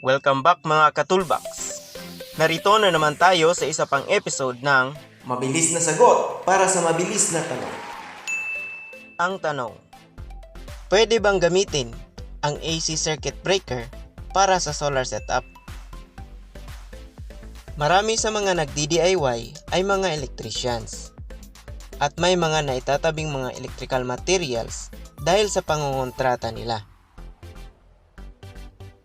Welcome back mga katulbox! Narito na naman tayo sa isa pang episode ng Mabilis na sagot para sa mabilis na tanong. Ang Tanong. Pwede bang gamitin ang AC circuit breaker para sa solar setup? Marami sa mga nagdi-DIY ay mga electricians at may mga naitatabing mga electrical materials dahil sa pangungontrata nila.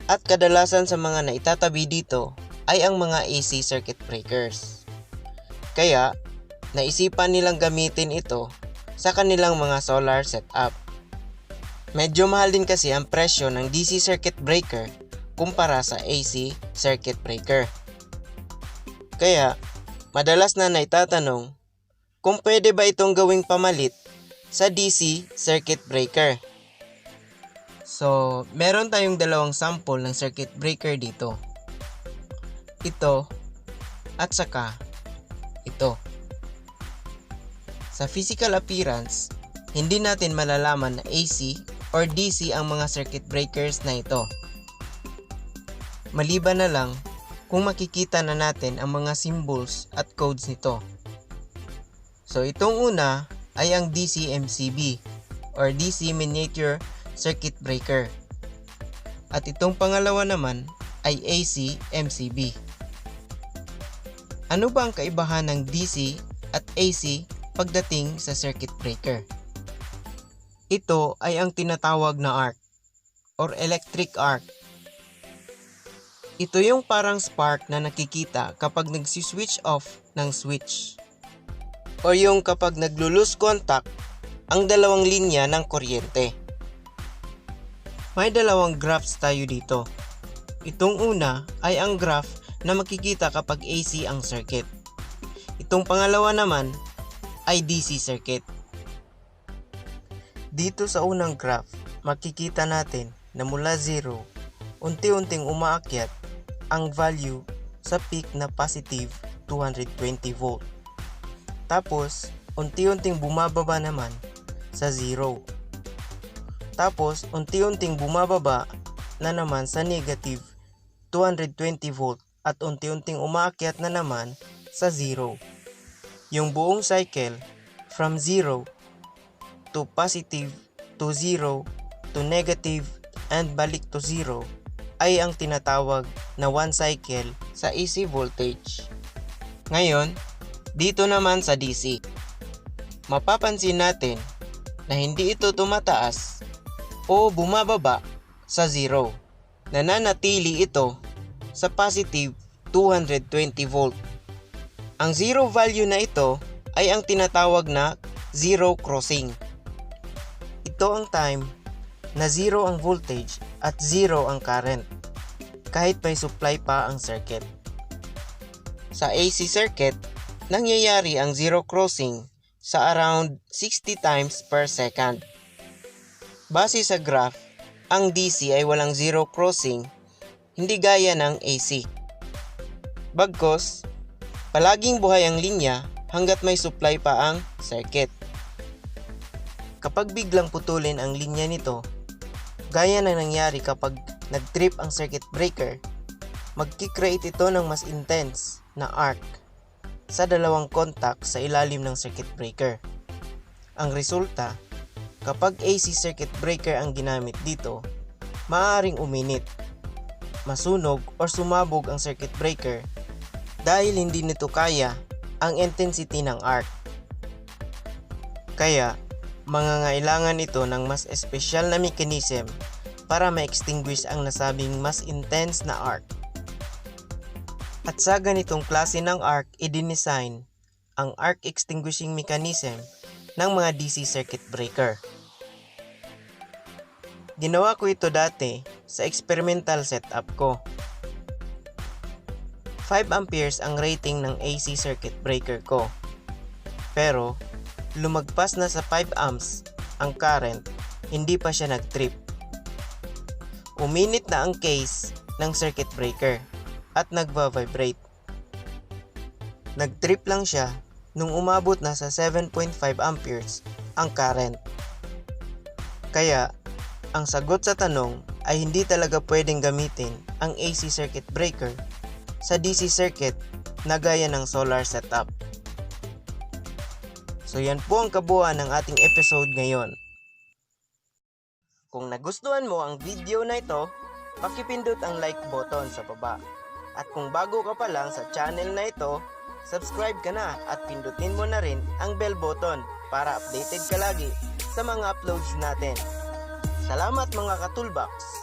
At kadalasan sa mga naitatabi dito ay ang mga AC circuit breakers. Kaya, naisipan nilang gamitin ito sa kanilang mga solar setup. Medyo mahal din kasi ang presyo ng DC circuit breaker kumpara sa AC circuit breaker. Kaya, madalas na naitatanong kung pwede ba itong gawing pamalit sa DC circuit breaker. So, meron tayong dalawang sample ng circuit breaker dito. Ito at saka ito. Sa physical appearance, hindi natin malalaman na AC or DC ang mga circuit breakers na ito. Maliban na lang kung makikita na natin ang mga symbols at codes nito. So, itong una ay ang DC MCB or DC Miniature Circuit Breaker. At itong pangalawa naman ay AC MCB. Ano ba ang kaibahan ng DC at AC pagdating sa circuit breaker? Ito ay ang tinatawag na arc or electric arc. Ito yung parang spark na nakikita kapag nagsi-switch off ng switch. O yung kapag naglo-lose contact ang dalawang linya ng kuryente. May dalawang graphs tayo dito. Itong una ay ang graph na makikita kapag AC ang circuit. Itong pangalawa naman ay DC circuit. Dito sa unang graph, makikita natin na mula 0, unti-unting umaakyat ang value sa peak na positive 220 volt. Tapos, unti-unting bumababa naman sa 0. Tapos, unti-unting bumababa na naman sa negative 220 volt at unti-unting umaakyat na naman sa 0. Yung buong cycle from 0 to positive to 0 to negative and balik to 0 ay ang tinatawag na one cycle sa AC voltage. Ngayon, dito naman sa DC, mapapansin natin na hindi ito tumataas o bumababa sa 0. Nananatili ito sa positive 220 volt. Ang 0 value na ito ay ang tinatawag na zero crossing. Ito ang time na 0 ang voltage at 0 ang current kahit may supply pa ang circuit. Sa AC circuit, nangyayari ang zero crossing sa around 60 times per second. Base sa graph, ang DC ay walang zero crossing, hindi gaya ng AC. Bagkus, palaging buhay ang linya hanggat may supply pa ang circuit. Kapag biglang putulin ang linya nito, gaya na nangyari kapag nag-trip ang circuit breaker, magki-create ito ng mas intense na arc sa dalawang contact sa ilalim ng circuit breaker. Ang resulta, kapag AC circuit breaker ang ginamit dito, maaaring uminit, masunog o sumabog ang circuit breaker dahil hindi nito kaya ang intensity ng arc. Kaya, mangangailangan ito ng mas espesyal na mechanism para ma-extinguish ang nasabing mas intense na arc. At sa ganitong klase ng arc, i-design ang arc extinguishing mechanism ng mga DC circuit breaker. Ginawa ko ito dati sa experimental setup ko. 5 amperes ang rating ng AC circuit breaker ko. Pero, lumagpas na sa 5 amps ang current, hindi pa siya nag-trip. Uminit na ang case ng circuit breaker at nagva-vibrate. Nag-trip lang siya nung umabot na sa 7.5 amperes ang current. Kaya, ang sagot sa tanong ay hindi talaga pwedeng gamitin ang AC circuit breaker sa DC circuit na gaya ng solar setup. So yan po ang kabuuan ng ating episode ngayon. Kung nagustuhan mo ang video na ito, pakipindot ang like button sa baba. At kung bago ka pa lang sa channel na ito, subscribe ka na at pindutin mo na rin ang bell button para updated ka lagi sa mga uploads natin. Salamat mga ka-toolbox!